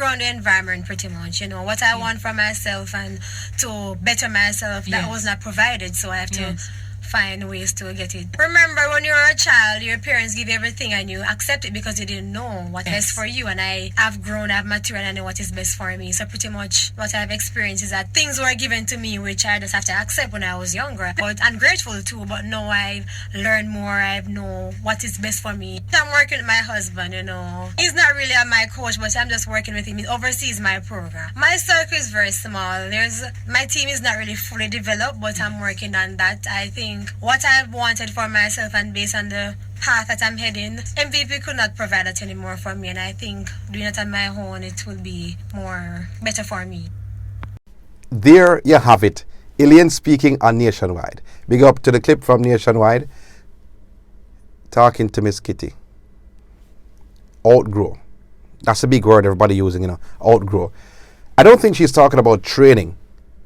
around the environment pretty much, what I want for myself and to better myself, that was not provided, so I have to find ways to get it. Remember, when you were a child, your parents give you everything and you accept it because you didn't know what's best for you. And I have grown, I've matured, and I know what is best for me. So pretty much what I've experienced is that things were given to me which I just have to accept when I was younger. But I'm grateful too, but now I've learned more, I know what is best for me. I'm working with my husband, He's not really my coach, but I'm just working with him. He oversees my program. My circle is very small. My team is not really fully developed, but I'm working on that. I think what I've wanted for myself and based on the path that I'm heading, MVP could not provide that anymore for me, and I think doing it on my own, it will be better for me. There you have it. Elaine speaking on Nationwide. Big up to the clip from Nationwide. Talking to Miss Kitty. Outgrow. That's a big word everybody using, outgrow. I don't think she's talking about training.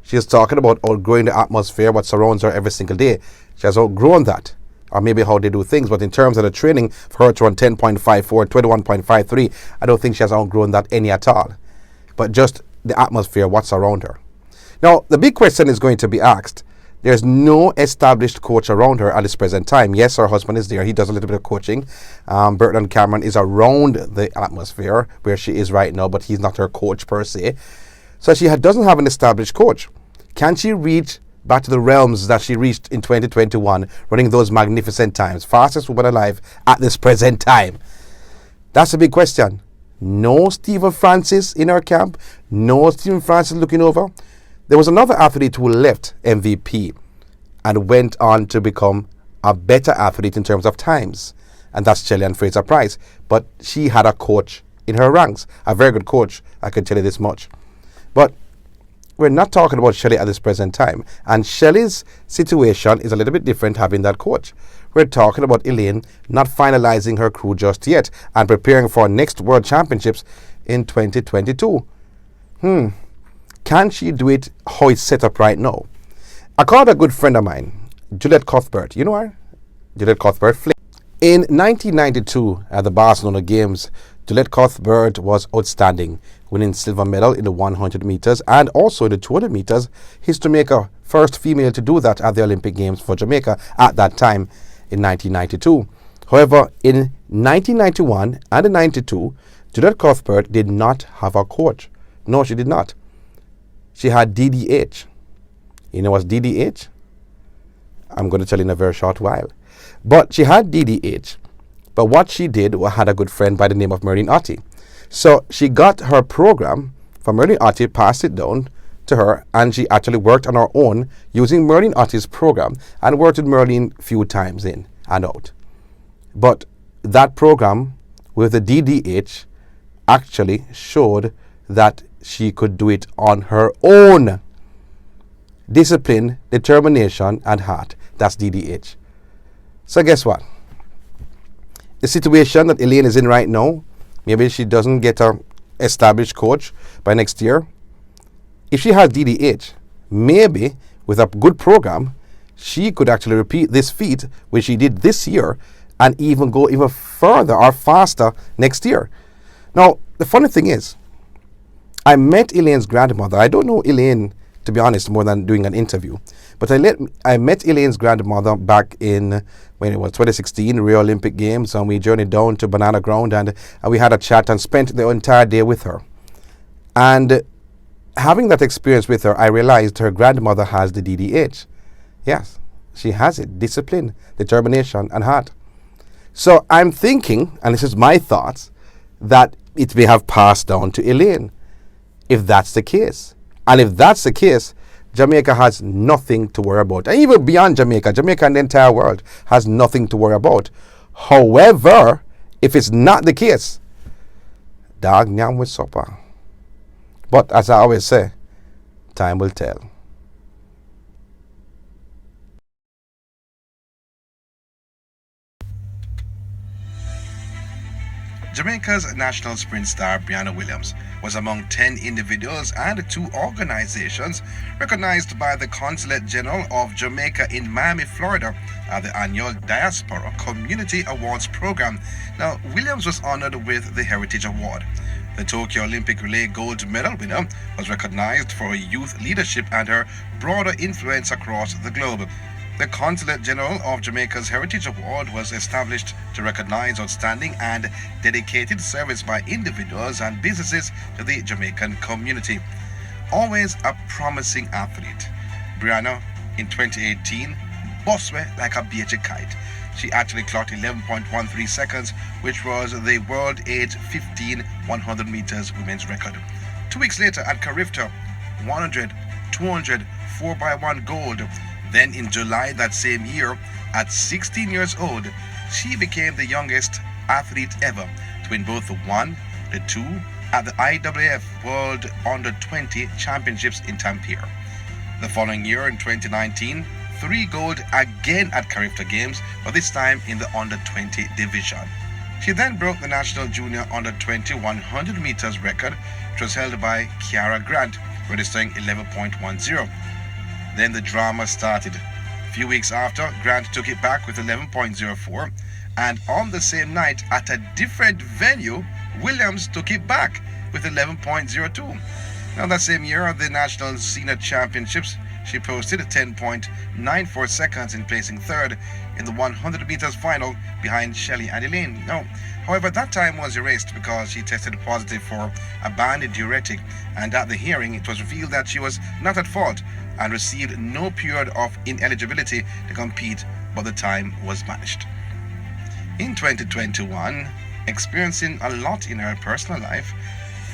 She's talking about outgrowing the atmosphere, what surrounds her every single day. She has outgrown that, or maybe how they do things. But in terms of the training, for her to run 10.54, 21.53, I don't think she has outgrown that any at all. But just the atmosphere, what's around her. Now, the big question is going to be asked. There's no established coach around her at this present time. Yes, her husband is there. He does a little bit of coaching. Burton Cameron is around the atmosphere where she is right now, but he's not her coach per se. So she doesn't have an established coach. Can she reach back to the realms that she reached in 2021, running those magnificent times? Fastest woman alive at this present time. That's a big question. No Stephen Francis in her camp. No Stephen Francis looking over. There was another athlete who left MVP and went on to become a better athlete in terms of times. And that's Shelly-Ann Fraser-Pryce. But she had a coach in her ranks. A very good coach, I can tell you this much. But we're not talking about Shelly at this present time. And Shelly's situation is a little bit different having that coach. We're talking about Elaine not finalizing her crew just yet and preparing for next World Championships in 2022. Can she do it how it's set up right now? I called a good friend of mine, Juliet Cuthbert. You know her? Juliet Cuthbert. In 1992 at the Barcelona Games, Juliet Cuthbert was outstanding, winning silver medal in the 100 meters and also in the 200 meters. He's Jamaica first female to do that at the Olympic Games for Jamaica at that time in 1992. However, in 1991 and in 92, Juliet Cuthbert did not have a coach. No, she did not. She had DDH. You know what's DDH? I'm going to tell you in a very short while. But she had DDH. But what she did was had a good friend by the name of Merlin Otti. So she got her program from Merlin Otti, passed it down to her, and she actually worked on her own using Merlin Otti's program and worked with Merlin a few times in and out. But that program with the DDH actually showed that she could do it on her own. Discipline, determination, and heart. That's DDH. So guess what? The situation that Elaine is in right now, maybe she doesn't get a established coach by next year. If she has DDH, maybe with a good program, she could actually repeat this feat, which she did this year, and even go even further or faster next year. Now, the funny thing is, I met Elaine's grandmother. I don't know Elaine, to be honest, more than doing an interview. But I met Elaine's grandmother back in, when it was 2016, Rio Olympic Games, and we journeyed down to Banana Ground, and we had a chat and spent the entire day with her. And having that experience with her, I realized her grandmother has the DDH. Yes, she has it. Discipline, determination, and heart. So I'm thinking, and this is my thoughts, that it may have passed down to Elaine, if that's the case. And if that's the case, Jamaica has nothing to worry about. And even beyond Jamaica, Jamaica and the entire world has nothing to worry about. However, if it's not the case, dog nyam with supper. But as I always say, time will tell. Jamaica's national sprint star Briana Williams was among 10 individuals and 2 organizations recognized by the Consulate General of Jamaica in Miami, Florida at the annual Diaspora Community Awards program. Now, Williams was honored with the Heritage Award. The Tokyo Olympic relay gold medal winner was recognized for her youth leadership and her broader influence across the globe. The Consulate General of Jamaica's Heritage Award was established to recognize outstanding and dedicated service by individuals and businesses to the Jamaican community. Always a promising athlete, Briana in 2018 busted like a beachy kite. She actually clocked 11.13 seconds, which was the world age 15 100 meters women's record. 2 weeks later at Carifta, 100, 200, 4x1 gold. Then in July that same year, at 16 years old, she became the youngest athlete ever to win both the 1, the 2 at the IAAF World Under 20 Championships in Tampere. The following year in 2019, 3 gold again at Carifta Games, but this time in the under 20 division. She then broke the national junior under 20 100 meters record, which was held by Kiara Grant, registering 11.10. Then the drama started. A few weeks after, Grant took it back with 11.04, and on the same night at a different venue, Williams took it back with 11.02. Now that same year at the National Senior Championships, she posted 10.94 seconds in placing third in the 100 meters final behind Shelley and Elaine. Now, however, that time was erased because she tested positive for a banned diuretic, and at the hearing it was revealed that she was not at fault and received no period of ineligibility to compete, but the time was managed. In 2021, experiencing a lot in her personal life,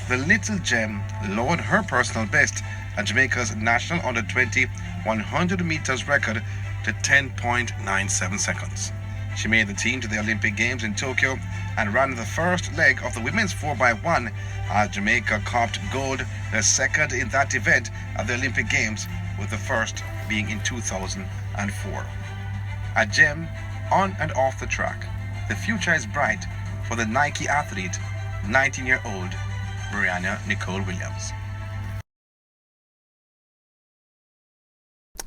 the little gem lowered her personal best at Jamaica's national under 20 100 meters record to 10.97 seconds. She made the team to the Olympic Games in Tokyo and ran the first leg of the women's 4x1 as Jamaica copped gold, the second in that event at the Olympic Games, with the first being in 2004. A gem on and off the track. The future is bright for the Nike athlete, 19-year-old Briana Nicole Williams.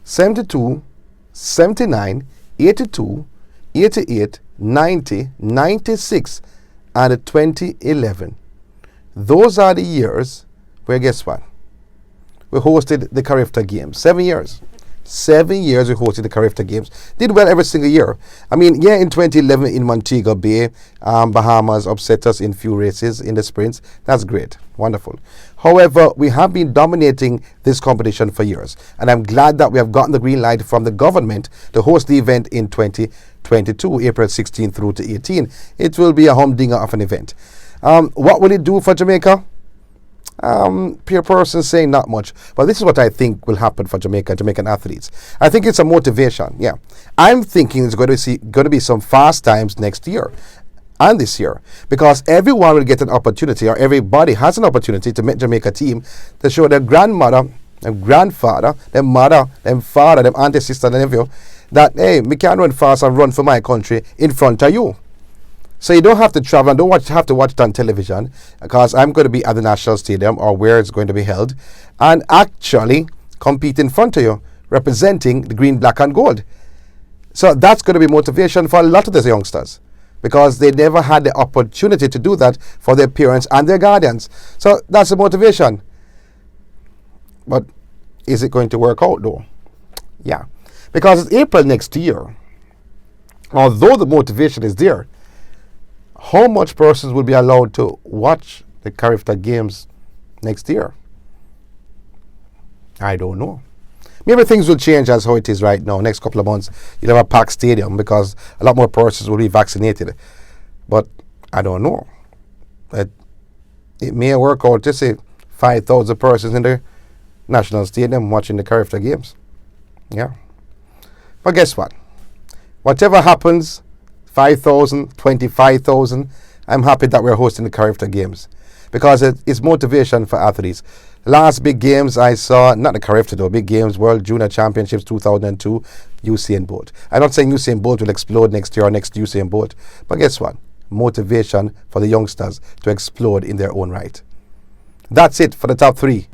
72, 79, 82, 88, 90, 96, and 2011. Those are the years where, guess what? We hosted the Carifta Games. 7 years. 7 years we hosted the Carifta Games. Did well every single year. I mean, yeah, in 2011 in Montego Bay, Bahamas upset us in few races in the sprints. That's great. Wonderful. However, we have been dominating this competition for years. And I'm glad that we have gotten the green light from the government to host the event in 2022, April 16 through to 18. It will be a humdinger of an event. What will it do for Jamaica? Peer person saying not much, but this is what I think will happen for Jamaican athletes. I think it's a motivation. Yeah, I'm thinking it's going to be some fast times next year and this year, because everyone will get an opportunity, or everybody has an opportunity to make Jamaica team to show their grandmother, their grandfather, their mother, their father, their auntie, sister, and nephew that, hey, me can run fast and run for my country in front of you. So you don't have to travel and don't have to watch it on television, because I'm going to be at the National Stadium or where it's going to be held and actually compete in front of you, representing the green, black and gold. So that's going to be motivation for a lot of these youngsters, because they never had the opportunity to do that for their parents and their guardians. So that's the motivation. But is it going to work out though? Yeah. Because it's April next year. Although the motivation is there, how much persons will be allowed to watch the Carifta Games next year? I don't know. Maybe things will change as how it is right now. Next couple of months, you'll have a packed stadium because a lot more persons will be vaccinated. But I don't know. It may work out to say 5,000 persons in the National Stadium watching the Carifta Games. Yeah. But guess what? Whatever happens, 5,000, 25,000, I'm happy that we're hosting the Carifta Games, because it's motivation for athletes. Last big games I saw, not the Carifta though, big games, World Junior Championships 2002, Usain Bolt. I'm not saying Usain Bolt will explode next year or next Usain Bolt, but guess what? Motivation for the youngsters to explode in their own right. That's it for the top 3.